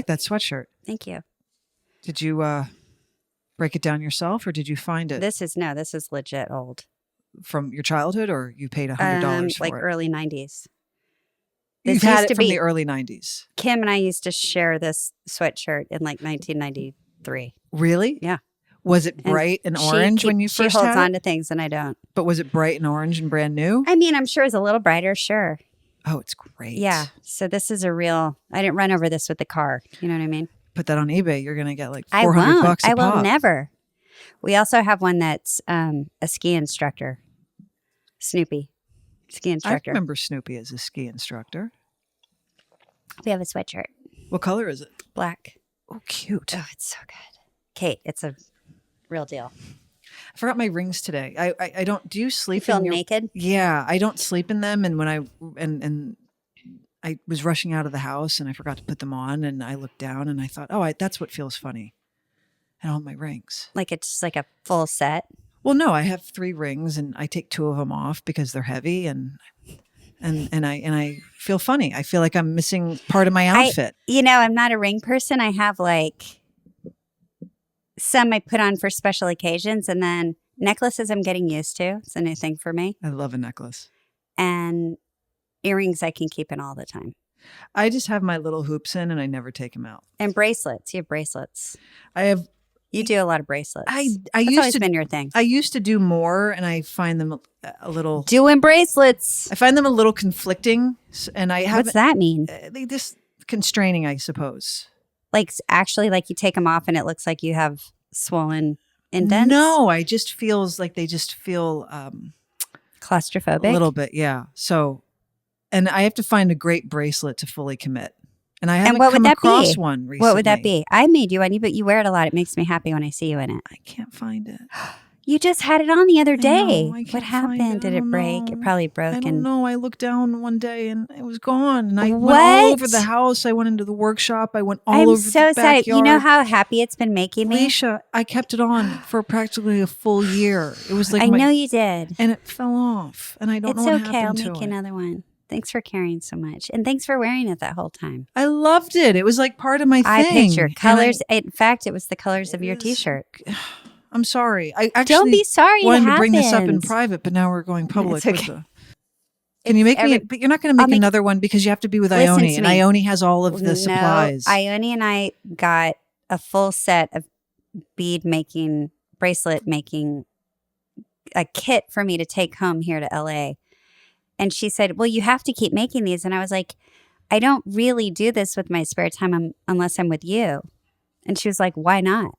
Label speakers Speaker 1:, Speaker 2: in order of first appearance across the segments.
Speaker 1: like that sweatshirt.
Speaker 2: Thank you.
Speaker 1: Did you break it down yourself, or did you find it?
Speaker 2: This is legit old.
Speaker 1: From your childhood, or you paid $100 for
Speaker 2: like
Speaker 1: it?
Speaker 2: early 90s.
Speaker 1: You've had it from the early 90s.
Speaker 2: Kim and I used to share this sweatshirt in like 1993.
Speaker 1: Really?
Speaker 2: Yeah.
Speaker 1: Was it bright and orange when you first had it?
Speaker 2: She holds on to things and I don't.
Speaker 1: But was it bright and orange and brand new?
Speaker 2: I mean, I'm sure it's a little brighter, sure.
Speaker 1: Oh, it's great.
Speaker 2: Yeah. So this is a real, I didn't run over this with the car. You know what I mean?
Speaker 1: Put that on eBay. You're going to get like $400 a
Speaker 2: I will
Speaker 1: pop.
Speaker 2: never. We also have one that's a ski instructor. Snoopy. Ski instructor.
Speaker 1: I remember Snoopy as a ski instructor.
Speaker 2: We have a sweatshirt.
Speaker 1: What color is it?
Speaker 2: Black.
Speaker 1: Oh, cute.
Speaker 2: Oh, it's so good. Kate, it's a real deal.
Speaker 1: I forgot my rings today. I don't. Do you sleep?
Speaker 2: You feel naked?
Speaker 1: Yeah, I don't sleep in them. And when I was rushing out of the house and I forgot to put them on, and I looked down and I thought, oh, that's what feels funny. I don't have my rings.
Speaker 2: Like it's like a full set.
Speaker 1: Well, no, I have 3 rings and I take 2 of them off because they're heavy and I feel funny. I feel like I'm missing part of my outfit.
Speaker 2: I'm not a ring person. I have like some I put on for special occasions, and then necklaces I'm getting used to. It's a new thing for me.
Speaker 1: I love a necklace.
Speaker 2: And earrings I can keep in all the time.
Speaker 1: I just have my little hoops in and I never take them out.
Speaker 2: And bracelets. You have bracelets. You do a lot of bracelets.
Speaker 1: That's
Speaker 2: always been your thing.
Speaker 1: I used to do more, and I find them a little...
Speaker 2: Doing bracelets.
Speaker 1: I find them a little conflicting, and I haven't...
Speaker 2: What's that mean?
Speaker 1: They just constraining, I suppose.
Speaker 2: Like, actually, like you take them off and it looks like you have swollen indents?
Speaker 1: No, I just feels like they just feel...
Speaker 2: claustrophobic?
Speaker 1: A little bit, yeah. So, and I have to find a great bracelet to fully commit. And I haven't come across one recently.
Speaker 2: What would that be? I made you one, but you wear it a lot. It makes me happy when I see you in it.
Speaker 1: I can't find it.
Speaker 2: You just had it on the other day.
Speaker 1: I
Speaker 2: What happened? Did it break? It probably broke.
Speaker 1: I don't know. I looked down one day and it was gone. And I
Speaker 2: went
Speaker 1: all over the house. I went into the workshop. I went all over the backyard. I'm so sad.
Speaker 2: You know how happy it's been making me?
Speaker 1: Leisha, I kept it on for practically a full year. It was like
Speaker 2: I know you did.
Speaker 1: And it fell off. And I don't know what happened to it.
Speaker 2: It's okay. I'll make you another one. Thanks for caring so much. And thanks for wearing it that whole time.
Speaker 1: I loved it. It was like part of my thing.
Speaker 2: I picture colors. In fact, it was the colors of your t-shirt.
Speaker 1: I'm sorry. I actually
Speaker 2: don't be sorry.
Speaker 1: Wanted to bring this up in private, but now we're going public.
Speaker 2: It's okay.
Speaker 1: Can you make me? But you're not going to make another one because you have to be with Ione, and Ione has all of the supplies.
Speaker 2: Ione and I got a full set of bead making, bracelet making, a kit for me to take home here to LA. And she said, well, you have to keep making these. And I was like, I don't really do this with my spare time unless I'm with you. And she was like, why not?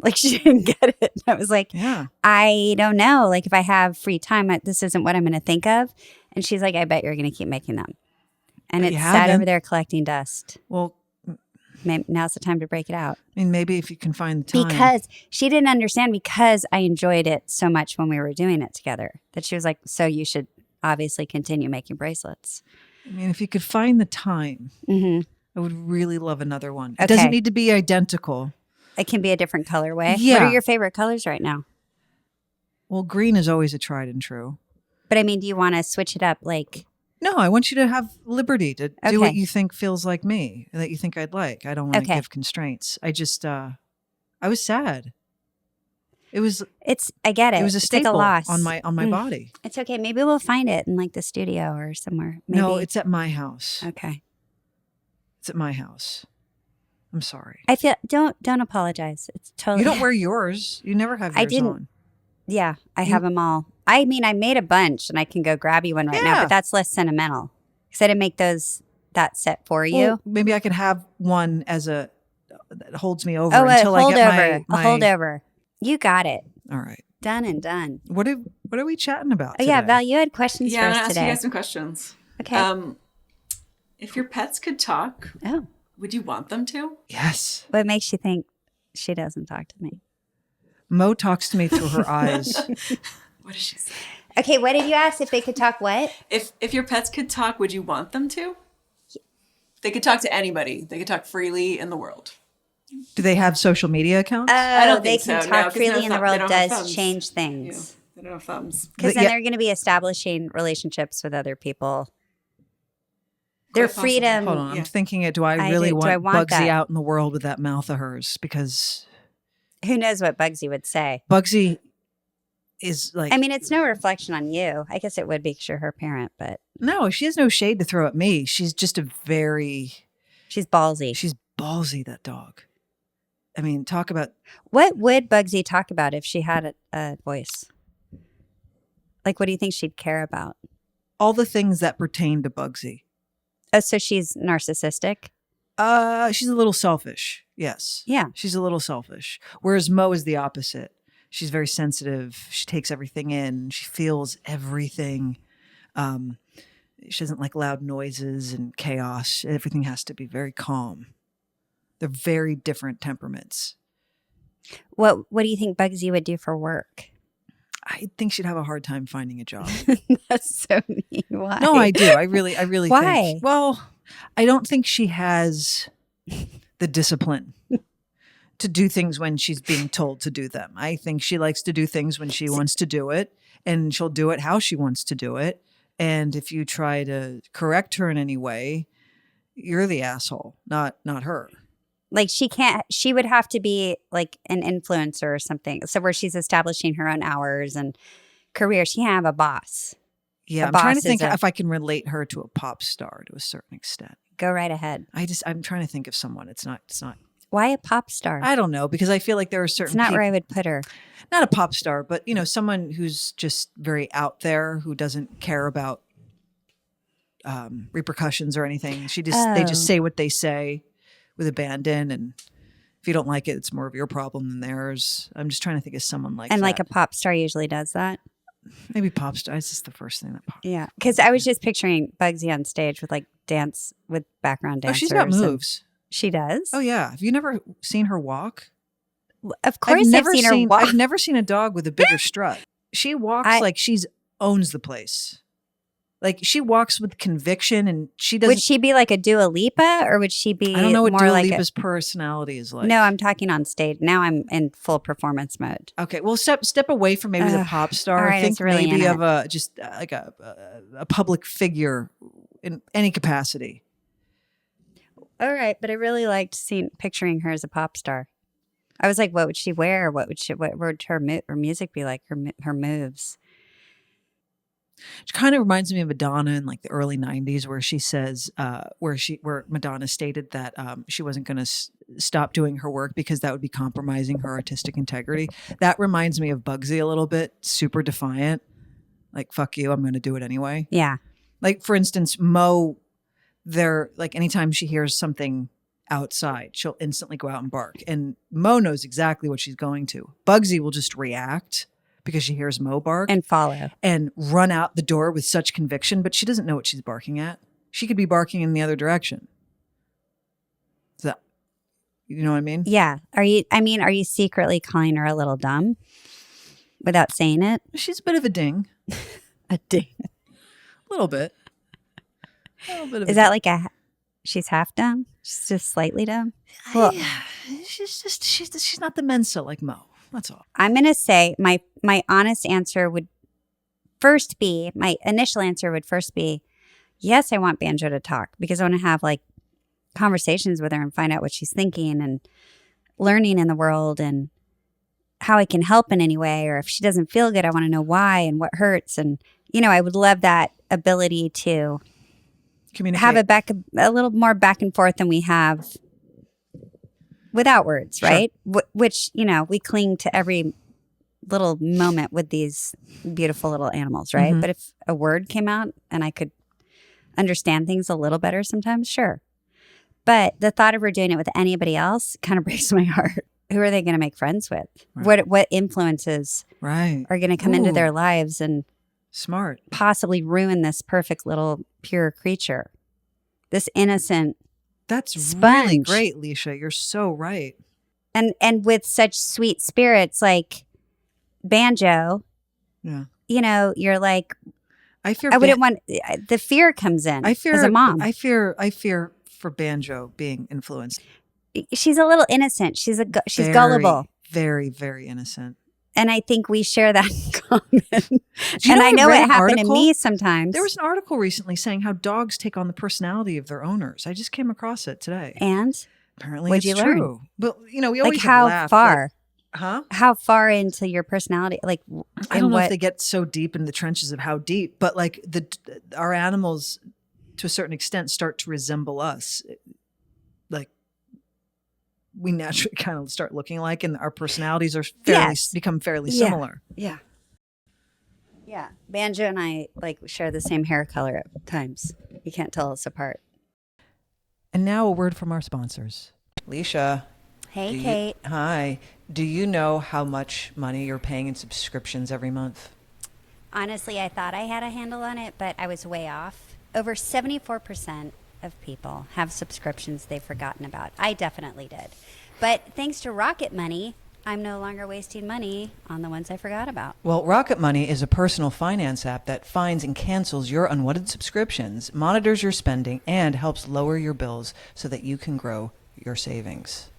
Speaker 2: Like, she didn't get it. I was like,
Speaker 1: yeah,
Speaker 2: I don't know. Like, if I have free time, this isn't what I'm going to think of. And she's like, I bet you're going to keep making them. And it sat over there collecting dust.
Speaker 1: Well,
Speaker 2: maybe now's the time to break it out.
Speaker 1: I mean, maybe if you can find the time.
Speaker 2: Because she didn't understand, because I enjoyed it so much when we were doing it together, that she was like, so you should obviously continue making bracelets.
Speaker 1: I mean, if you could find the time,
Speaker 2: I
Speaker 1: would really love another one.
Speaker 2: Okay.
Speaker 1: It doesn't need to be identical.
Speaker 2: It can be a different colorway.
Speaker 1: Yeah.
Speaker 2: What are your favorite colors right now?
Speaker 1: Well, green is always a tried and true.
Speaker 2: But I mean, do you want to switch it up? Like,
Speaker 1: no, I want you to have liberty to do what you think feels like me, that you think I'd like. I don't want to give constraints. I just, I was sad. I get it.
Speaker 2: It
Speaker 1: was a staple like a loss on my body.
Speaker 2: It's okay. Maybe we'll find it in like the studio or somewhere. Maybe.
Speaker 1: No, it's at my house.
Speaker 2: Okay.
Speaker 1: It's at my house. I'm sorry.
Speaker 2: I feel don't apologize. It's totally.
Speaker 1: You don't wear yours. You never have yours on.
Speaker 2: Yeah, I have them all. I mean, I made a bunch, and I can go grab you one right now. But that's less sentimental because I didn't make that set for you.
Speaker 1: Well, maybe I could have one that holds me over until I get my
Speaker 2: a holdover. You got it.
Speaker 1: All right.
Speaker 2: Done and done.
Speaker 1: What are we chatting about today?
Speaker 2: Yeah, Val, you had questions for us today.
Speaker 3: Yeah, I'm going to ask you guys some questions.
Speaker 2: Okay.
Speaker 3: If your pets could talk, would you want them to?
Speaker 1: Yes.
Speaker 2: What makes you think she doesn't talk to me?
Speaker 1: Mo talks to me through her eyes.
Speaker 3: What does she say?
Speaker 2: Okay, what did you ask? If they could talk what?
Speaker 3: If your pets could talk, would you want them to? They could talk to anybody. They could talk freely in the world.
Speaker 1: Do they have social media accounts?
Speaker 3: I don't think
Speaker 2: they can talk freely in the world does change things.
Speaker 3: Yeah, they don't have thumbs.
Speaker 2: Because then they're going to be establishing relationships with other people. Their
Speaker 3: Quite possible.
Speaker 2: freedom.
Speaker 1: Hold on,
Speaker 3: Yeah.
Speaker 1: I'm thinking it. Do I
Speaker 2: I
Speaker 1: really
Speaker 2: do. Do I
Speaker 1: want
Speaker 2: want
Speaker 1: Bugsy
Speaker 2: that?
Speaker 1: out in the world with that mouth of hers? Because
Speaker 2: Who knows what Bugsy would say?
Speaker 1: Bugsy is like,
Speaker 2: I mean, it's no reflection on you. I guess it would be because you're her parent, but
Speaker 1: no, she has no shade to throw at me. She's just she's
Speaker 2: she's ballsy.
Speaker 1: ballsy, that dog. I mean, talk about,
Speaker 2: What would Bugsy talk about if she had a voice? Like, what do you think she'd care about?
Speaker 1: all the things that pertain to Bugsy.
Speaker 2: Oh, so she's narcissistic?
Speaker 1: She's a little selfish. Yes.
Speaker 2: Yeah.
Speaker 1: She's a little selfish. Whereas Mo is the opposite. She's very sensitive. She takes everything in. She feels everything. She doesn't like loud noises and chaos. Everything has to be very calm. They're very different temperaments.
Speaker 2: What do you think Bugsy would do for work?
Speaker 1: I think she'd have a hard time finding a job.
Speaker 2: That's so mean. Why?
Speaker 1: No, I do. I really
Speaker 2: Why?
Speaker 1: think. Well, I don't think she has the discipline to do things when she's being told to do them. I think she likes to do things when she wants to do it, and she'll do it how she wants to do it. And if you try to correct her in any way, you're the asshole, not her.
Speaker 2: Like she would have to be like an influencer or something. So where she's establishing her own hours and career. She can't have a boss.
Speaker 1: Yeah,
Speaker 2: A
Speaker 1: I'm trying to
Speaker 2: boss
Speaker 1: think
Speaker 2: is a-
Speaker 1: if I can relate her to a pop star to a certain extent.
Speaker 2: Go right ahead.
Speaker 1: I'm trying to think of someone. It's not.
Speaker 2: Why a pop star?
Speaker 1: I don't know, because I feel like there are certain
Speaker 2: It's not
Speaker 1: people,
Speaker 2: where I would put her.
Speaker 1: not a pop star, but someone who's just very out there, who doesn't care about repercussions or anything. They just
Speaker 2: Oh.
Speaker 1: say what they say with abandon, and if you don't like it, it's more of your problem than theirs. I'm just trying to think of someone like
Speaker 2: And
Speaker 1: that.
Speaker 2: like a pop star usually does that.
Speaker 1: Maybe pop star. It's just the first thing that popped.
Speaker 2: Yeah. Because I was just picturing Bugsy on stage with like dance with background
Speaker 1: Oh,
Speaker 2: dancers.
Speaker 1: she's got
Speaker 2: and-
Speaker 1: moves.
Speaker 2: She does?
Speaker 1: Oh yeah. Have you never seen her walk?
Speaker 2: Of course I've seen her walk.
Speaker 1: I've never seen a dog with a bigger strut. She walks like she's owns the place. Like she walks with conviction, and she doesn't.
Speaker 2: Would she be like a Dua Lipa or would she be
Speaker 1: I don't know what
Speaker 2: more
Speaker 1: Dua
Speaker 2: like
Speaker 1: Lipa's personality is like.
Speaker 2: No, I'm talking on stage. Now I'm in full performance mode.
Speaker 1: Okay, well, step away from maybe the
Speaker 2: Ugh,
Speaker 1: pop star.
Speaker 2: all right,
Speaker 1: Think
Speaker 2: it's really
Speaker 1: maybe
Speaker 2: in
Speaker 1: of like a public figure in any capacity.
Speaker 2: All right, but I really liked picturing her as a pop star. I was like, what would she wear? What would her music be like? Her moves.
Speaker 1: It kind of reminds me of Madonna in like the early '90s, where she says, where Madonna stated that she wasn't going to stop doing her work because that would be compromising her artistic integrity. That reminds me of Bugsy a little bit. Super defiant, like fuck you, I'm going to do it anyway.
Speaker 2: Yeah.
Speaker 1: Like for instance, Mo, like anytime she hears something outside, she'll instantly go out and bark, and Mo knows exactly what she's going to. Bugsy will just react because she hears Mo bark
Speaker 2: And follow.
Speaker 1: and run out the door with such conviction, but she doesn't know what she's barking at. She could be barking in the other direction. So, you know what I mean?
Speaker 2: Yeah. Are you secretly calling her a little dumb without saying it?
Speaker 1: She's a bit of a ding.
Speaker 2: A ding.
Speaker 1: A little bit. A little bit of
Speaker 2: Is that like she's half dumb? She's just slightly dumb? Well,
Speaker 1: she's not the Mensa like Mo. That's all.
Speaker 2: I'm going to say my honest answer would first be, my initial answer would first be, yes, I want Banjo to talk because I want to have like conversations with her and find out what she's thinking and learning in the world and how I can help in any way. Or if she doesn't feel good, I want to know why and what hurts. And, I would love that ability to
Speaker 1: Communicate.
Speaker 2: have a little more back and forth than we have without words,
Speaker 1: Sure.
Speaker 2: right? Which, we cling to every little moment with these beautiful little animals, right?
Speaker 1: Mhm.
Speaker 2: But if a word came out and I could understand things a little better sometimes, sure. But the thought of her doing it with anybody else kind of breaks my heart. Who are they going to make friends with?
Speaker 1: Right.
Speaker 2: What influences
Speaker 1: Right.
Speaker 2: are going to come into
Speaker 1: Ooh.
Speaker 2: their lives and
Speaker 1: Smart.
Speaker 2: possibly ruin this perfect little pure creature? This innocent
Speaker 1: That's really
Speaker 2: Sponge.
Speaker 1: great, Leisha. You're so right.
Speaker 2: and with such sweet spirits like Banjo,
Speaker 1: Yeah.
Speaker 2: you're like,
Speaker 1: I fear.
Speaker 2: I wouldn't want the fear comes in
Speaker 1: I fear
Speaker 2: as a mom.
Speaker 1: I fear for Banjo being influenced.
Speaker 2: She's a little innocent. She's
Speaker 1: Very,
Speaker 2: gullible.
Speaker 1: Very, very innocent.
Speaker 2: And I think we share that in common.
Speaker 1: You
Speaker 2: And
Speaker 1: know,
Speaker 2: I know
Speaker 1: read
Speaker 2: it
Speaker 1: an
Speaker 2: happened to
Speaker 1: article?
Speaker 2: me sometimes.
Speaker 1: There was an article recently saying how dogs take on the personality of their owners. I just came across it today.
Speaker 2: And
Speaker 1: Apparently
Speaker 2: what'd
Speaker 1: it's
Speaker 2: you learn?
Speaker 1: true. But, we
Speaker 2: like
Speaker 1: always have
Speaker 2: how
Speaker 1: laughed,
Speaker 2: far?
Speaker 1: huh?
Speaker 2: How far into your personality? Like,
Speaker 1: I don't know if they get so deep in the trenches of how deep, but like our animals, to a certain extent, start to resemble us. Like we naturally kind of start looking like, and our personalities are become fairly similar.
Speaker 2: Yeah. Yeah. Banjo and I share the same hair color at times. You can't tell us apart.
Speaker 1: And now a word from our sponsors. Leisha.
Speaker 2: Hey, Kate.
Speaker 1: Hi. Do you know how much money you're paying in subscriptions every month?
Speaker 2: Honestly, I thought I had a handle on it, but I was way off. Over 74% of people have subscriptions they've forgotten about. I definitely did. But thanks to Rocket Money, I'm no longer wasting money on the ones I forgot about.
Speaker 4: Well, Rocket Money is a personal finance app that finds and cancels your unwanted subscriptions, monitors your spending, and helps lower your bills so that you can grow your savings.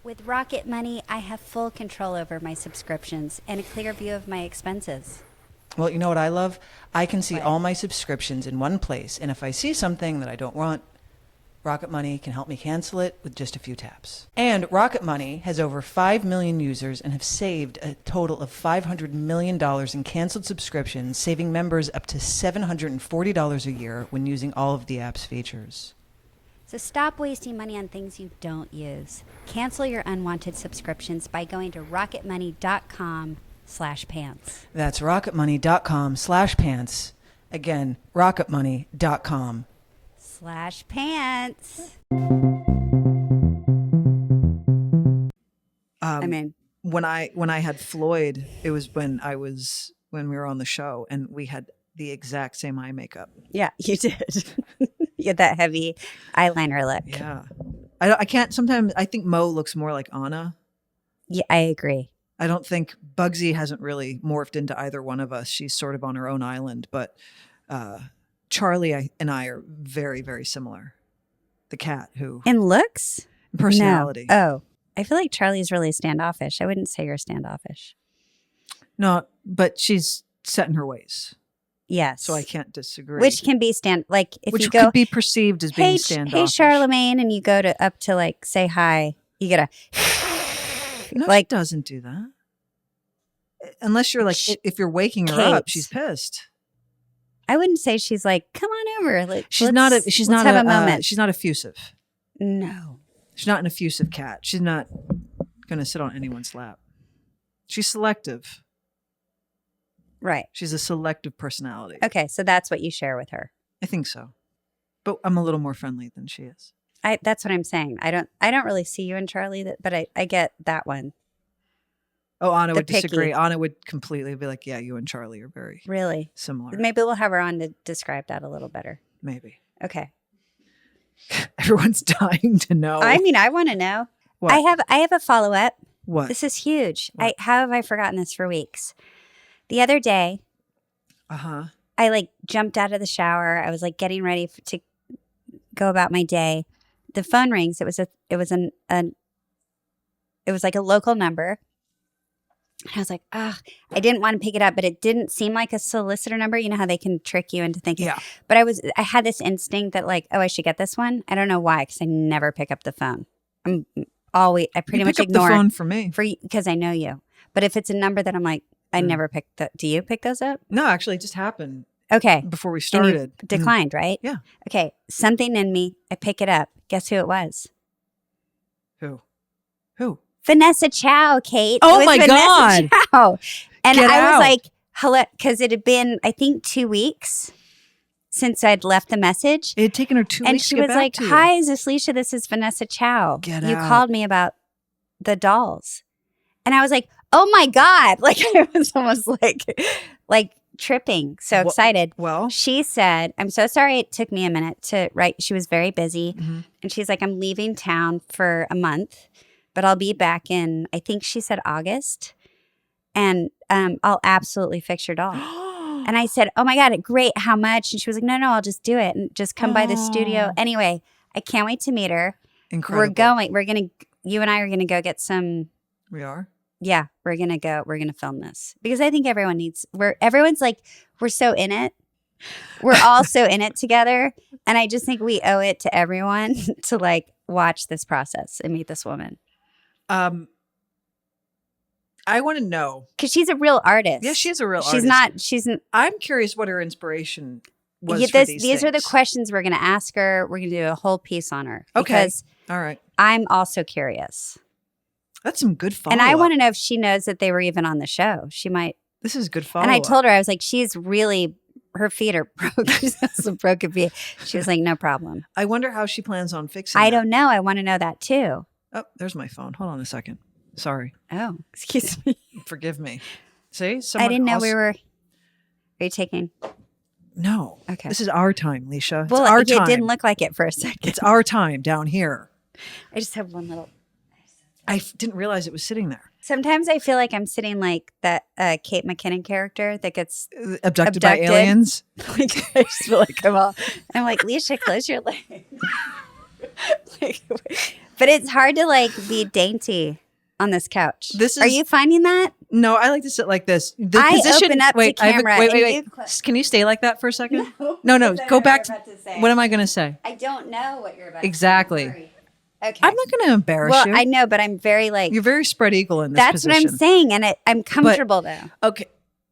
Speaker 2: With Rocket Money, I have full control over my subscriptions and a clear view of my expenses.
Speaker 4: Well, you know what I love? I can see
Speaker 2: What?
Speaker 4: all my subscriptions in one place, and if I see something that I don't want, Rocket Money can help me cancel it with just a few taps. And Rocket Money has over 5 million users and have saved a total of $500 million in canceled subscriptions, saving members up to $740 a year when using all of the app's features.
Speaker 2: So stop wasting money on things you don't use. Cancel your unwanted subscriptions by going to rocketmoney.com/pants.
Speaker 4: That's rocketmoney.com/pants. Again, rocketmoney.com/pants.
Speaker 1: When I had Floyd, it was when we were on the show, and we had the exact same eye makeup.
Speaker 2: Yeah, you did. You had that heavy eyeliner look.
Speaker 1: Yeah. I can't, sometimes I think Mo looks more like Anna.
Speaker 2: Yeah, I agree.
Speaker 1: I don't think Bugsy hasn't really morphed into either one of us. She's sort of on her own island, but Charlie and I are very, very similar. The cat who...
Speaker 2: In looks?
Speaker 1: In personality.
Speaker 2: No. Oh, I feel like Charlie's really standoffish. I wouldn't say you're standoffish.
Speaker 1: No, but she's set in her ways.
Speaker 2: Yes.
Speaker 1: So I can't disagree.
Speaker 2: Which can be if
Speaker 1: Which
Speaker 2: you go,
Speaker 1: could be perceived as being standoffish.
Speaker 2: Hey, Charlemagne, and you go up to say hi, you get a...
Speaker 1: No, she doesn't do that. Unless you're if you're waking her up, she's pissed.
Speaker 2: I wouldn't say she's come on over.
Speaker 1: She's not
Speaker 2: a moment.
Speaker 1: She's not effusive.
Speaker 2: No.
Speaker 1: She's not an effusive cat. She's not going to sit on anyone's lap. She's selective.
Speaker 2: Right.
Speaker 1: She's a selective personality.
Speaker 2: Okay, so that's what you share with her.
Speaker 1: I think so. But I'm a little more friendly than she is.
Speaker 2: That's what I'm saying. I don't really see you and Charlie, but I get that one.
Speaker 1: Oh, Anna
Speaker 2: The
Speaker 1: would disagree.
Speaker 2: picky.
Speaker 1: Anna would completely be like, yeah, you and Charlie are very
Speaker 2: Really
Speaker 1: similar.
Speaker 2: Maybe we'll have her on to describe that a little better.
Speaker 1: Maybe.
Speaker 2: Okay.
Speaker 1: Everyone's dying to know.
Speaker 2: I mean, I want to know.
Speaker 1: What?
Speaker 2: I have a follow up.
Speaker 1: What?
Speaker 2: This is huge.
Speaker 1: What?
Speaker 2: How have I forgotten this for weeks? The other day, I jumped out of the shower. I was getting ready to go about my day. The phone rings. It was a local number. And I was like, I didn't want to pick it up, but it didn't seem like a solicitor number. You know how they can trick you into thinking.
Speaker 1: Yeah.
Speaker 2: But I had this instinct that I should get this one. I don't know why, because I never pick up the phone. I pretty much ignore
Speaker 1: the phone for me.
Speaker 2: Because I know you. But if it's a number that I'm I never pick that. Do you pick those up?
Speaker 1: No, actually, it just happened.
Speaker 2: Okay.
Speaker 1: Before we started.
Speaker 2: And you declined, right?
Speaker 1: Yeah.
Speaker 2: Okay. Something in me, I pick it up. Guess who it was?
Speaker 1: Who?
Speaker 2: Vanessa Chow, Kate.
Speaker 1: Oh
Speaker 2: It was
Speaker 1: my
Speaker 2: Vanessa
Speaker 1: God.
Speaker 2: Chow. And
Speaker 1: Get
Speaker 2: I
Speaker 1: out.
Speaker 2: was hello, because it had been, I think, 2 weeks since I'd left the message.
Speaker 1: It had taken her 2
Speaker 2: And
Speaker 1: weeks
Speaker 2: she
Speaker 1: to get
Speaker 2: was
Speaker 1: back to you.
Speaker 2: hi, is this Leisha? This is Vanessa Chow.
Speaker 1: Get
Speaker 2: You
Speaker 1: out.
Speaker 2: called me about the dolls. And I was like, oh my God. I was almost tripping. So excited.
Speaker 1: Well,
Speaker 2: She said, I'm so sorry it took me a minute to write. She was very busy.
Speaker 1: Mhm.
Speaker 2: And she's like, I'm leaving town for a month, but I'll be back in, I think she said August. And I'll absolutely fix your doll. And I said, oh my God, great. How much? And she was like, no, I'll just do it. And just come by the studio. Anyway, I can't wait to meet her.
Speaker 1: incredible.
Speaker 2: You and I are going to go get some
Speaker 1: We are?
Speaker 2: yeah, we're going to go. We're going to film this because I think everyone's like, we're so in it. We're all so in it together. And I just think we owe it to everyone to like watch this process and meet this woman.
Speaker 1: I want to know.
Speaker 2: Because she's a real artist.
Speaker 1: Yeah, she's a real
Speaker 2: She's
Speaker 1: artist.
Speaker 2: not,
Speaker 1: I'm curious what her inspiration was
Speaker 2: yeah,
Speaker 1: for these
Speaker 2: these are the
Speaker 1: things.
Speaker 2: questions we're going to ask her. We're going to do a whole piece on her.
Speaker 1: Okay.
Speaker 2: Because
Speaker 1: All right.
Speaker 2: I'm also curious.
Speaker 1: That's some good follow-up.
Speaker 2: And I want to know if she knows that they were even on the show. She might.
Speaker 1: This is good follow-up.
Speaker 2: And I told her, I was like, her feet are broke. She has a broken feet. She was like, no problem.
Speaker 1: I wonder how she plans on fixing
Speaker 2: I
Speaker 1: that.
Speaker 2: don't know. I want to know that too.
Speaker 1: Oh, there's my phone. Hold on a second. Sorry.
Speaker 2: Oh, excuse me.
Speaker 1: Forgive me. See?
Speaker 2: I
Speaker 1: Someone
Speaker 2: didn't know
Speaker 1: else-
Speaker 2: we were. Are you taking?
Speaker 1: No.
Speaker 2: Okay.
Speaker 1: This is our time, Leisha. It's
Speaker 2: Well,
Speaker 1: our
Speaker 2: it
Speaker 1: time.
Speaker 2: didn't look like it for a second.
Speaker 1: It's our time down here.
Speaker 2: I just have one little.
Speaker 1: Didn't realize it was sitting there.
Speaker 2: Sometimes I feel like I'm sitting like that Kate McKinnon character that gets
Speaker 1: Abducted by
Speaker 2: Abducted.
Speaker 1: aliens.
Speaker 2: like I just feel like I'm like, Leisha, close your legs. But it's hard to like be dainty on this couch. Are you finding that?
Speaker 1: No, I like to sit like this. The
Speaker 2: I
Speaker 1: position,
Speaker 2: open up to
Speaker 1: wait, I have a-
Speaker 2: camera
Speaker 1: wait,
Speaker 2: and
Speaker 1: wait,
Speaker 2: you
Speaker 1: wait. Can you stay like that for a second?
Speaker 2: No.
Speaker 1: No,
Speaker 2: That's
Speaker 1: go
Speaker 2: what
Speaker 1: back
Speaker 2: you're
Speaker 1: to,
Speaker 2: about to say.
Speaker 1: what am I going to say?
Speaker 2: I don't know what you're about
Speaker 1: Exactly.
Speaker 2: to say. Okay.
Speaker 1: I'm not going to embarrass
Speaker 2: well,
Speaker 1: you.
Speaker 2: I know, but I'm very like,
Speaker 1: You're very spread eagle in this
Speaker 2: that's
Speaker 1: position.
Speaker 2: what I'm saying. And I'm comfortable though.
Speaker 1: Okay.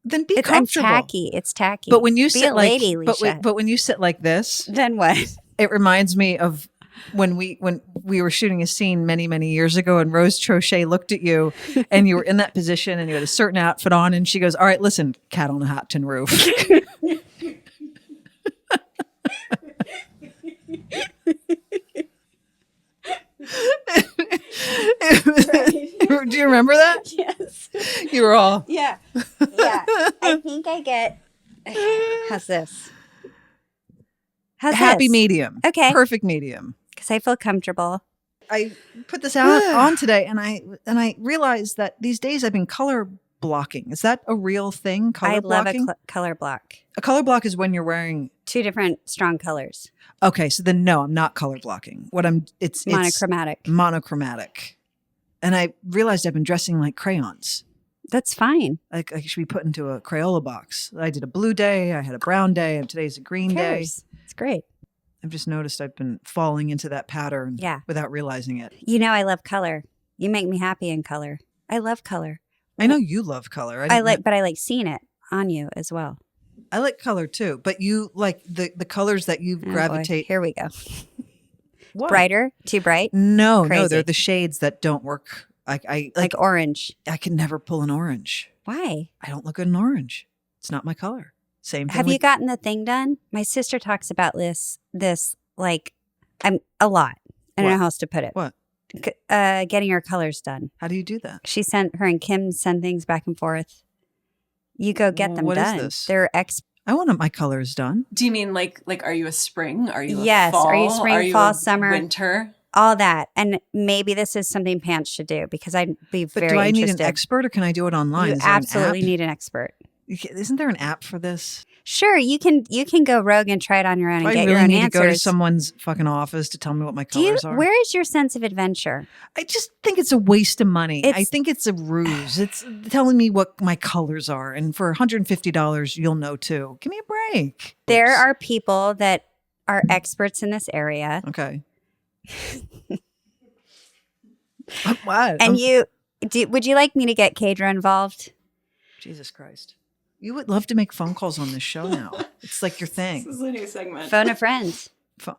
Speaker 1: Then be
Speaker 2: I'm
Speaker 1: comfortable.
Speaker 2: tacky. It's tacky.
Speaker 1: But when you
Speaker 2: Be
Speaker 1: sit
Speaker 2: a
Speaker 1: like
Speaker 2: lady,
Speaker 1: but,
Speaker 2: Leisha.
Speaker 1: but when you sit like this,
Speaker 2: Then what?
Speaker 1: it reminds me of when we were shooting a scene many years ago and Rose Trochet looked at you and you were in that position and you had a certain outfit on and she goes, "All right, listen, cat on a hot tin roof." Do you remember that?
Speaker 2: Yes.
Speaker 1: You were all
Speaker 2: Yeah. Yeah. I think I get. How's this? How's
Speaker 1: happy
Speaker 2: this?
Speaker 1: medium.
Speaker 2: Okay.
Speaker 1: Perfect medium.
Speaker 2: Because I feel comfortable.
Speaker 1: I put this out on today and I realized that these days I've been color blocking. Is that a real thing? Color
Speaker 2: I love
Speaker 1: blocking?
Speaker 2: a color block.
Speaker 1: A color block is when you're wearing.
Speaker 2: Two different strong colors.
Speaker 1: Okay, so then no, I'm not color blocking. It's
Speaker 2: Monochromatic.
Speaker 1: monochromatic. And I realized I've been dressing like crayons.
Speaker 2: That's fine.
Speaker 1: Like I should be put into a Crayola box. I did a blue day, I had a brown day, and today's a green
Speaker 2: Who
Speaker 1: day.
Speaker 2: cares? It's great.
Speaker 1: I've just noticed I've been falling into that pattern
Speaker 2: Yeah.
Speaker 1: without realizing it.
Speaker 2: You know I love color. You make me happy in color. I love color.
Speaker 1: I know you love color.
Speaker 2: But I like seeing it on you as well.
Speaker 1: I like color too, but you like the colors that you
Speaker 2: Oh, boy.
Speaker 1: gravitate.
Speaker 2: Here we go.
Speaker 1: What?
Speaker 2: Brighter? Too bright?
Speaker 1: No,
Speaker 2: Crazy.
Speaker 1: they're the shades that don't work. I
Speaker 2: Like orange.
Speaker 1: I can never pull an orange.
Speaker 2: Why?
Speaker 1: I don't look good in orange. It's not my color. Same thing.
Speaker 2: Have you
Speaker 1: with-
Speaker 2: gotten the thing done? My sister talks about this like I'm a lot. I don't know
Speaker 1: What?
Speaker 2: how else to put it.
Speaker 1: What?
Speaker 2: Getting her colors done.
Speaker 1: How do you do that?
Speaker 2: She sent her and Kim send things back and forth. You go get them
Speaker 1: What is
Speaker 2: done.
Speaker 1: this?
Speaker 2: They're
Speaker 1: I want my colors done.
Speaker 3: Do you mean like are you a spring? Are you a
Speaker 2: Yes.
Speaker 3: fall?
Speaker 2: Are you spring,
Speaker 3: Are you
Speaker 2: fall,
Speaker 3: a
Speaker 2: summer?
Speaker 3: winter?
Speaker 2: all that. And maybe this is something Pants should do because I'd be
Speaker 1: But
Speaker 2: very
Speaker 1: do I need
Speaker 2: interested.
Speaker 1: an expert or can I do it online?
Speaker 2: You
Speaker 1: Is there an
Speaker 2: absolutely
Speaker 1: app?
Speaker 2: need an expert.
Speaker 1: Isn't there an app for this?
Speaker 2: Sure, you can go rogue and try it on your own
Speaker 1: Do
Speaker 2: and
Speaker 1: I
Speaker 2: get
Speaker 1: really
Speaker 2: your own
Speaker 1: need to go to
Speaker 2: answers.
Speaker 1: someone's fucking office to tell me what my
Speaker 2: Do you?
Speaker 1: colors are?
Speaker 2: Where is your sense of adventure?
Speaker 1: I just think it's a waste of money. I
Speaker 2: It's-
Speaker 1: think it's a ruse. It's telling me what my colors are. And for $150, you'll know too. Give me a break.
Speaker 2: There
Speaker 1: Oops.
Speaker 2: are people that are experts in this area,
Speaker 1: Okay. What?
Speaker 2: and would you like me to get Cadra involved?
Speaker 1: Jesus Christ. You would love to make phone calls on this show now. It's like your thing.
Speaker 3: This is a new segment.
Speaker 2: Phone a friend.
Speaker 1: Pho-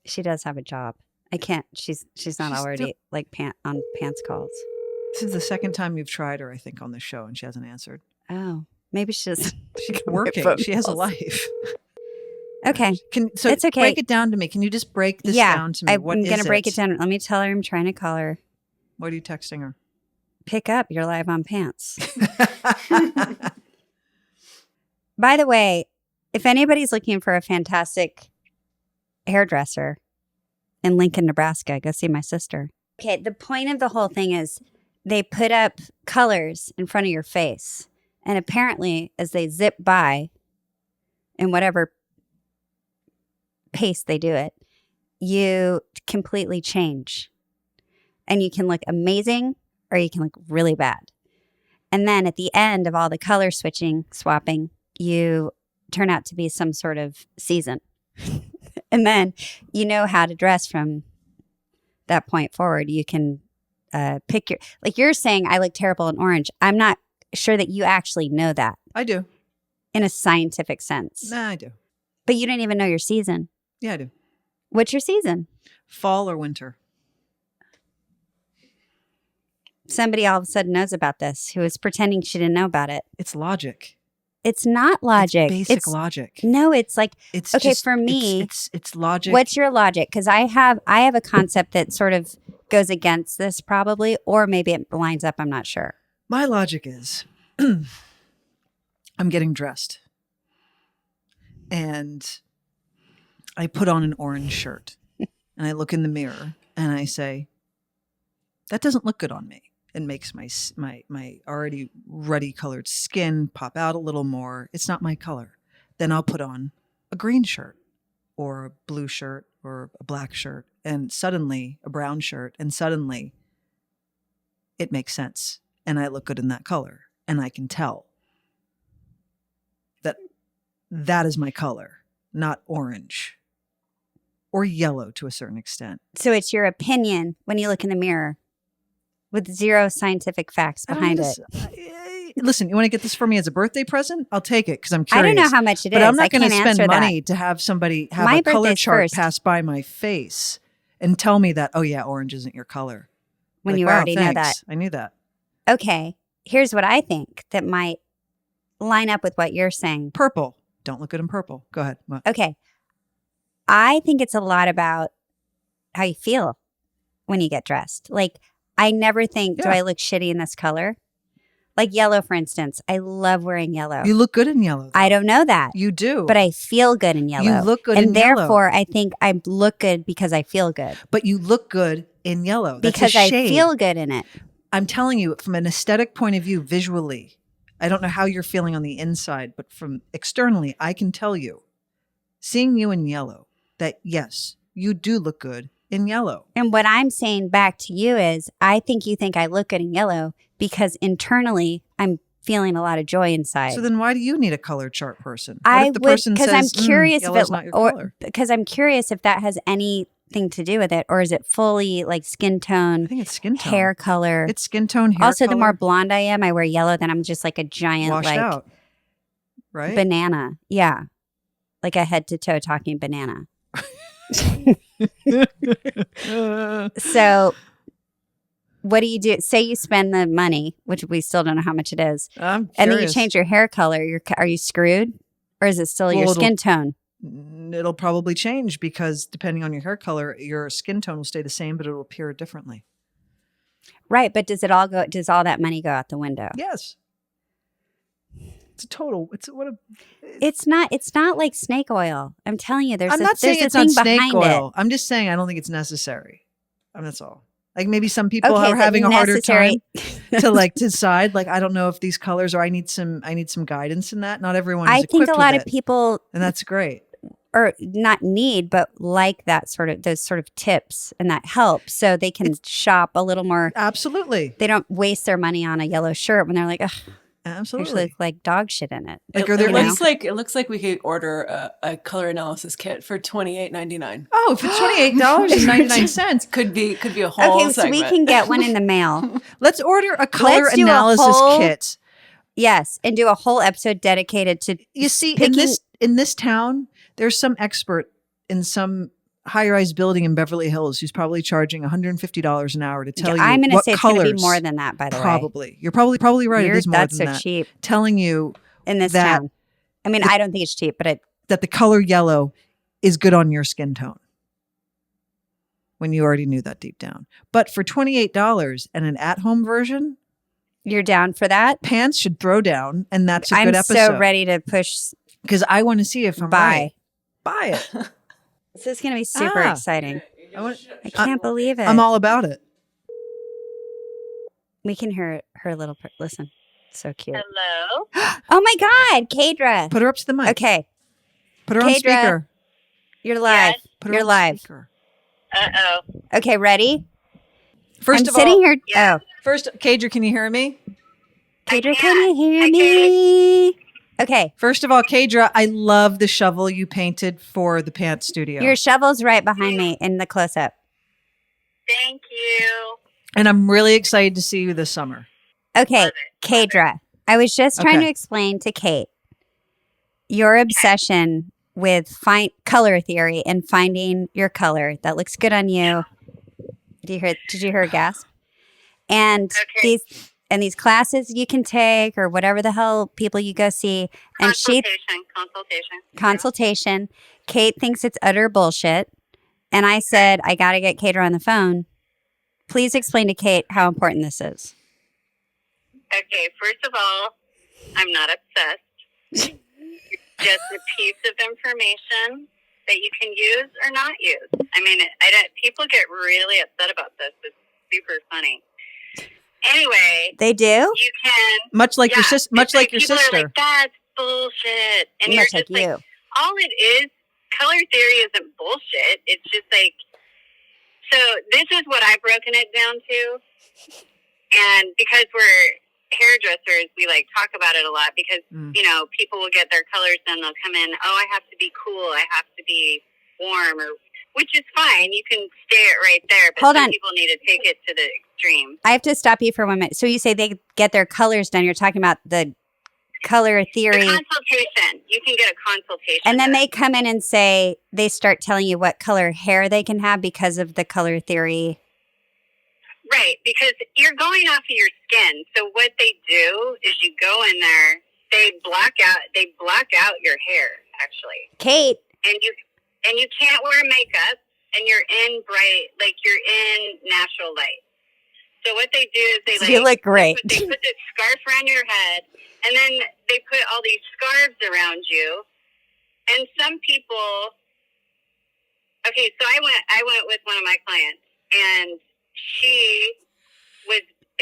Speaker 2: She does have a job. I can't. She's not
Speaker 1: She's
Speaker 2: already
Speaker 1: still-
Speaker 2: like on Pants calls.
Speaker 1: This is the second time you've tried her, I think, on this show, and she hasn't answered.
Speaker 2: Oh, maybe she's
Speaker 1: She's working.
Speaker 2: phone
Speaker 1: She has a
Speaker 2: calls.
Speaker 1: life.
Speaker 2: okay.
Speaker 1: So
Speaker 2: It's okay.
Speaker 1: break it down to me. Can you just break this
Speaker 2: Yeah,
Speaker 1: down to me?
Speaker 2: I'm
Speaker 1: What
Speaker 2: gonna
Speaker 1: is
Speaker 2: break it down. Let me tell her I'm trying to call her.
Speaker 1: What are you texting her?
Speaker 2: Pick up. You're live on Pants. By the way, if anybody's looking for a fantastic hairdresser in Lincoln, Nebraska, go see my sister. Okay, the point of the whole thing is they put up colors in front of your face. And apparently, as they zip by in whatever pace they do it, you completely change. And you can look amazing or you can look really bad. And then at the end of all the color swapping, you turn out to be some sort of season. And then you know how to dress from that point forward. You can pick your, like you're saying, I look terrible in orange. I'm not sure that you actually know that
Speaker 1: I do.
Speaker 2: in a scientific sense.
Speaker 1: Nah, I do.
Speaker 2: But you don't even know your season.
Speaker 1: Yeah, I do.
Speaker 2: What's your season?
Speaker 1: Fall or winter.
Speaker 2: Somebody all of a sudden knows about this who is pretending she didn't know about it.
Speaker 1: It's logic.
Speaker 2: It's not logic.
Speaker 1: It's basic logic.
Speaker 2: No, it's like,
Speaker 1: It's
Speaker 2: okay,
Speaker 1: just,
Speaker 2: for me,
Speaker 1: it's logic.
Speaker 2: what's your logic? Because I have a concept that sort of goes against this probably, or maybe it lines up. I'm not sure.
Speaker 1: My logic is I'm getting dressed and I put on an orange shirt and I look in the mirror and I say, that doesn't look good on me. It makes my already ruddy colored skin pop out a little more. It's not my color. Then I'll put on a green shirt or a blue shirt or a black shirt and suddenly a brown shirt and suddenly it makes sense. And I look good in that color and I can tell that that is my color, not orange or yellow to a certain extent.
Speaker 2: So it's your opinion when you look in the mirror with zero scientific facts behind it.
Speaker 1: Listen, you want to get this for me as a birthday present? I'll take it because I'm
Speaker 2: I
Speaker 1: curious.
Speaker 2: don't know how much it is.
Speaker 1: But I'm not
Speaker 2: I
Speaker 1: going to
Speaker 2: can't
Speaker 1: spend
Speaker 2: answer
Speaker 1: money
Speaker 2: that.
Speaker 1: to have somebody have
Speaker 2: My
Speaker 1: a color
Speaker 2: birthday's
Speaker 1: chart
Speaker 2: first.
Speaker 1: pass by my face and tell me that, oh yeah, orange isn't your color.
Speaker 2: When
Speaker 1: Like,
Speaker 2: you
Speaker 1: wow,
Speaker 2: already know that.
Speaker 1: thanks. I knew that.
Speaker 2: Okay, here's what I think that might line up with what you're saying.
Speaker 1: Purple. Don't look good in purple. Go ahead. What?
Speaker 2: Okay. I think it's a lot about how you feel when you get dressed. Like, I never think, do
Speaker 1: Yeah.
Speaker 2: I look shitty in this color? Like yellow, for instance. I love wearing yellow.
Speaker 1: You look good in yellow. Though.
Speaker 2: I don't know that.
Speaker 1: You do.
Speaker 2: But I feel good in yellow.
Speaker 1: You look good
Speaker 2: and
Speaker 1: in yellow.
Speaker 2: therefore, I think I look good because I feel good.
Speaker 1: But you look good in yellow. That's
Speaker 2: Because
Speaker 1: a
Speaker 2: I
Speaker 1: shade.
Speaker 2: feel good in it.
Speaker 1: I'm telling you, from an aesthetic point of view, visually, I don't know how you're feeling on the inside, but from externally, I can tell you, seeing you in yellow, that yes, you do look good in yellow.
Speaker 2: And what I'm saying back to you is, I think you think I look good in yellow because internally I'm feeling a lot of joy inside.
Speaker 1: So then why do you need a color chart person? What
Speaker 2: I
Speaker 1: if the
Speaker 2: would,
Speaker 1: person
Speaker 2: because I'm
Speaker 1: says,
Speaker 2: curious if
Speaker 1: yellow's
Speaker 2: it,
Speaker 1: not your
Speaker 2: or
Speaker 1: color?
Speaker 2: because I'm curious if that has anything to do with it, or is it fully like skin
Speaker 1: I
Speaker 2: tone,
Speaker 1: think it's skin tone.
Speaker 2: hair color?
Speaker 1: It's skin tone, hair
Speaker 2: Also,
Speaker 1: color,
Speaker 2: the more blonde I am, I wear yellow. Then I'm just like a giant,
Speaker 1: washed
Speaker 2: like
Speaker 1: out, right?
Speaker 2: banana. Yeah, like a head to toe talking banana. So, what do you do? Say you spend the money, which we still don't know how much it is,
Speaker 1: I'm curious.
Speaker 2: and then you change your hair color. Are you screwed, or is it still your
Speaker 1: Well,
Speaker 2: skin tone?
Speaker 1: It'll probably change because depending on your hair color, your skin tone will stay the same, but it'll appear differently.
Speaker 2: Right, but does it all go? Does all that money go out the window?
Speaker 1: Yes. It's a total.
Speaker 2: It's not. It's not like snake oil. I'm telling you, there's.
Speaker 1: I'm
Speaker 2: a,
Speaker 1: not saying
Speaker 2: there's
Speaker 1: it's
Speaker 2: a
Speaker 1: not
Speaker 2: thing
Speaker 1: snake
Speaker 2: behind
Speaker 1: oil.
Speaker 2: it.
Speaker 1: I'm just saying I don't think it's necessary. That's all. Like maybe some people
Speaker 2: Okay,
Speaker 1: are
Speaker 2: is it
Speaker 1: having a harder
Speaker 2: necessary?
Speaker 1: time to like decide. Like I don't know if these colors or I need some guidance in that. Not everyone. Is
Speaker 2: I think
Speaker 1: equipped
Speaker 2: a lot
Speaker 1: with
Speaker 2: of
Speaker 1: it,
Speaker 2: people,
Speaker 1: and that's great.
Speaker 2: or not need, but like that sort of those sort of tips, and that helps, so they can shop a little more.
Speaker 1: Absolutely,
Speaker 2: They don't waste their money on a yellow shirt when they're like, ugh, I actually
Speaker 1: absolutely.
Speaker 2: look like dog shit in it.
Speaker 1: Like,
Speaker 3: It,
Speaker 1: are there
Speaker 3: it
Speaker 1: any-
Speaker 3: looks like we could order a color analysis kit for $28.99.
Speaker 1: Oh, for $28.99.
Speaker 3: Could be a whole
Speaker 2: Okay, so we
Speaker 3: segment.
Speaker 2: can get one in the mail.
Speaker 1: Let's order a color
Speaker 2: Let's do a
Speaker 1: analysis
Speaker 2: whole-
Speaker 1: kit.
Speaker 2: Yes, and do a whole episode dedicated to
Speaker 1: You see,
Speaker 2: picking-
Speaker 1: in this town, there's some expert in some high-rise building in Beverly Hills who's probably charging $150 an hour to tell you
Speaker 2: I'm going to
Speaker 1: what
Speaker 2: say it's
Speaker 1: colors.
Speaker 2: going to be more than that. By the way,
Speaker 1: Probably, you're probably right. It is more
Speaker 2: that's
Speaker 1: than
Speaker 2: so
Speaker 1: that.
Speaker 2: cheap
Speaker 1: Telling you
Speaker 2: in this
Speaker 1: that-
Speaker 2: town. I mean, I don't think it's cheap, but
Speaker 1: that the color yellow is good on your skin tone. When you already knew that deep down, but for $28 and an at-home version,
Speaker 2: you're down for that.
Speaker 1: pants should throw down, and that's a
Speaker 2: I'm
Speaker 1: good episode.
Speaker 2: so ready to push
Speaker 1: because I want to see if I'm
Speaker 2: buy.
Speaker 1: right. Buy it.
Speaker 2: This is going to be super
Speaker 1: Ah.
Speaker 2: exciting.
Speaker 1: I
Speaker 2: can't believe it.
Speaker 1: I'm all about it.
Speaker 2: We can hear her little. Listen, so cute.
Speaker 5: Hello.
Speaker 2: Oh my God, Cadra.
Speaker 1: Put her up to the mic.
Speaker 2: Okay,
Speaker 1: Put her on
Speaker 2: Cadra.
Speaker 1: speaker.
Speaker 2: You're live.
Speaker 5: Yes.
Speaker 1: Put her
Speaker 2: You're
Speaker 1: on
Speaker 2: live.
Speaker 1: speaker.
Speaker 5: Uh-oh.
Speaker 2: Okay, ready?
Speaker 1: First
Speaker 2: I'm
Speaker 1: of
Speaker 2: sitting
Speaker 1: all,
Speaker 2: here.
Speaker 5: Yeah.
Speaker 2: Oh,
Speaker 1: first, Cadra, can you hear me?
Speaker 2: Cadra,
Speaker 5: I
Speaker 2: can you hear
Speaker 5: I
Speaker 2: me? Okay,
Speaker 1: First of all, Cadra, I love the shovel you painted for the pants studio.
Speaker 2: your shovel's right behind me in the close-up.
Speaker 5: Thank you.
Speaker 1: And I'm really excited to see you this summer.
Speaker 2: Okay,
Speaker 5: Love it.
Speaker 2: Cadra, I was just trying
Speaker 1: Okay.
Speaker 2: to explain to Kate your obsession with color theory and finding your color that looks good on you. Did you hear her gasp? And
Speaker 5: Okay.
Speaker 2: these classes you can take or whatever the hell people you go see. And consultation. Kate thinks it's utter bullshit. And I said, I got to get Cadra on the phone. Please explain to Kate how important this is.
Speaker 5: Okay, first of all, I'm not obsessed. Just a piece of information that you can use or not use. I mean, people get really upset about this. It's super funny. Anyway,
Speaker 2: They do?
Speaker 5: you can.
Speaker 1: Much like your
Speaker 5: Yeah,
Speaker 1: sister. Much
Speaker 5: it's
Speaker 1: like your
Speaker 5: people
Speaker 1: sister.
Speaker 5: are like, that's bullshit. And you're
Speaker 2: Much
Speaker 5: just
Speaker 2: like you.
Speaker 5: all it is, color theory isn't bullshit. It's just like, so this is what I've broken it down to. And because we're hairdressers, we talk about it a lot because, people will get their colors done. They'll come in, oh, I have to be cool. I have to be warm, which is fine. You can stay it right there. But
Speaker 2: Hold
Speaker 5: some
Speaker 2: on.
Speaker 5: people need to take it to the extreme.
Speaker 2: I have to stop you for 1 minute. So you say they get their colors done. You're talking about the color theory.
Speaker 5: The consultation. You can get a consultation.
Speaker 2: And then
Speaker 5: done.
Speaker 2: they come in and say, they start telling you what color hair they can have because of the color theory.
Speaker 5: Right, because you're going off of your skin. So what they do is you go in there, they block out your hair, actually.
Speaker 2: Kate.
Speaker 5: And you can't wear makeup, and you're in you're in natural light. So what they do is
Speaker 2: You look great.
Speaker 5: They put this scarf around your head, and then they put all these scarves around you. And some people, okay, so I went with one of my clients, and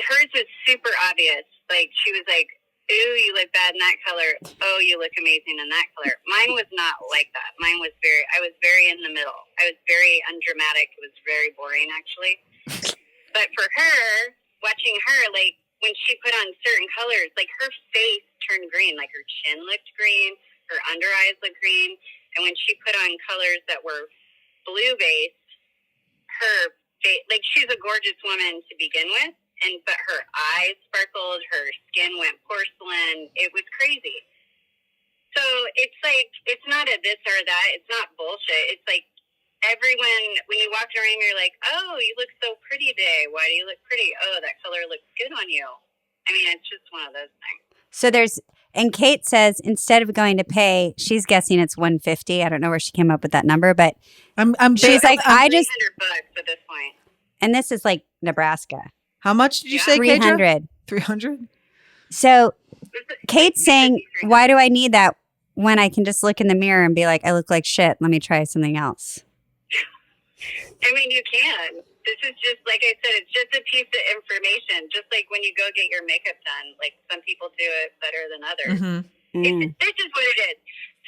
Speaker 5: hers was super obvious. She was like, ooh, you look bad in that color. Oh, you look amazing in that color. Mine was not like that. I was very in the middle. I was very undramatic. It was very boring, actually. But for her, watching her, when she put on certain colors, her face turned green. Her chin looked green. Her under eyes looked green. And when she put on colors that were blue-based, her face, she's a gorgeous woman to begin with. But her eyes sparkled, her skin went porcelain. It was crazy. So it's not a this or that. It's not bullshit. It's everyone, when you walk around, you're like, oh, you look so pretty today. Why do you look pretty? Oh, that color looks good on you. I mean, it's just one of those things. So
Speaker 2: And Kate says instead of going to pay, she's guessing it's $150. I don't know where she came up with that number, but she's like, I just
Speaker 5: $300 at this point.
Speaker 2: And this is Nebraska.
Speaker 1: How much did you say,
Speaker 2: 300.
Speaker 1: 300.
Speaker 2: So Kate's saying, why do I need that when I can just look in the mirror and be like, I look like shit. Let me try something else.
Speaker 5: I mean, you can. This is just, like I said, it's just a piece of information. Just like when you go get your makeup done, some people do it better than others.
Speaker 1: Mm-hmm.
Speaker 5: This is what it is.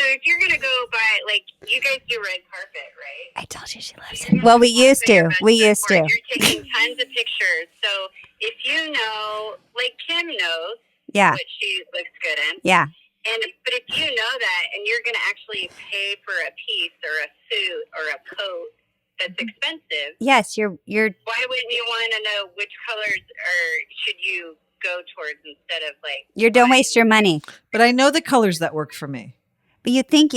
Speaker 5: So if you're going to go buy, you guys do red carpet, right?
Speaker 2: I told you she loves it. Well, we used to.
Speaker 5: You're taking tons of pictures. So if you know, Kim knows what she looks good in.
Speaker 2: Yeah.
Speaker 5: But if you know that and you're going to actually pay for a piece or a suit or a coat that's expensive.
Speaker 2: Yes, you're.
Speaker 5: Why wouldn't you want to know which colors should you go towards instead of
Speaker 2: You don't waste your money.
Speaker 1: But I know the colors that work for me.
Speaker 2: But you think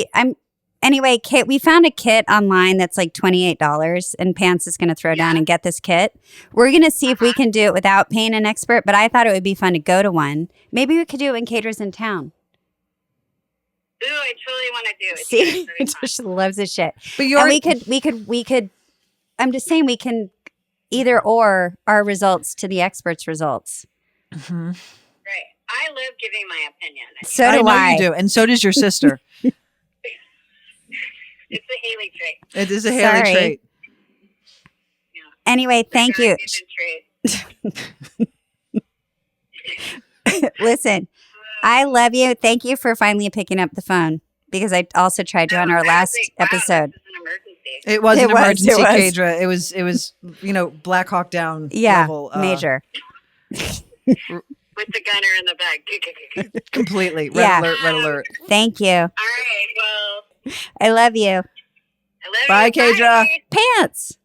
Speaker 2: anyway, Kate, we found a kit online that's $28 and Pants is going to throw down and get this kit. We're going to see if we can do it without paying an expert, but I thought it would be fun to go to one. Maybe we could do it when Cadra's in town.
Speaker 5: Ooh, I totally want to do it.
Speaker 2: See, she loves this shit.
Speaker 1: But
Speaker 2: we could. I'm just saying we can either or our results to the experts' results.
Speaker 1: Mm-hmm.
Speaker 5: Right. I love giving my opinion.
Speaker 2: So do
Speaker 1: I know you do, and so does your sister.
Speaker 5: It's a Hailey trait.
Speaker 1: It is a Hailey
Speaker 2: Sorry.
Speaker 1: trait.
Speaker 5: Yeah.
Speaker 2: Anyway, thank you. Listen, I love you. Thank you for finally picking up the phone because I also tried you on our last episode.
Speaker 5: This is an emergency.
Speaker 1: It was
Speaker 2: It
Speaker 1: an
Speaker 2: was,
Speaker 1: emergency,
Speaker 2: it was.
Speaker 1: Cadra. It was, Black Hawk Down
Speaker 2: Yeah,
Speaker 1: level.
Speaker 2: major.
Speaker 5: With the gunner in the back.
Speaker 1: Completely. Red
Speaker 2: Yeah.
Speaker 1: alert, red alert.
Speaker 2: Thank you.
Speaker 5: All right. Well,
Speaker 2: I love you.
Speaker 5: I love
Speaker 1: Bye,
Speaker 5: you.
Speaker 1: Cadra.
Speaker 2: Pants.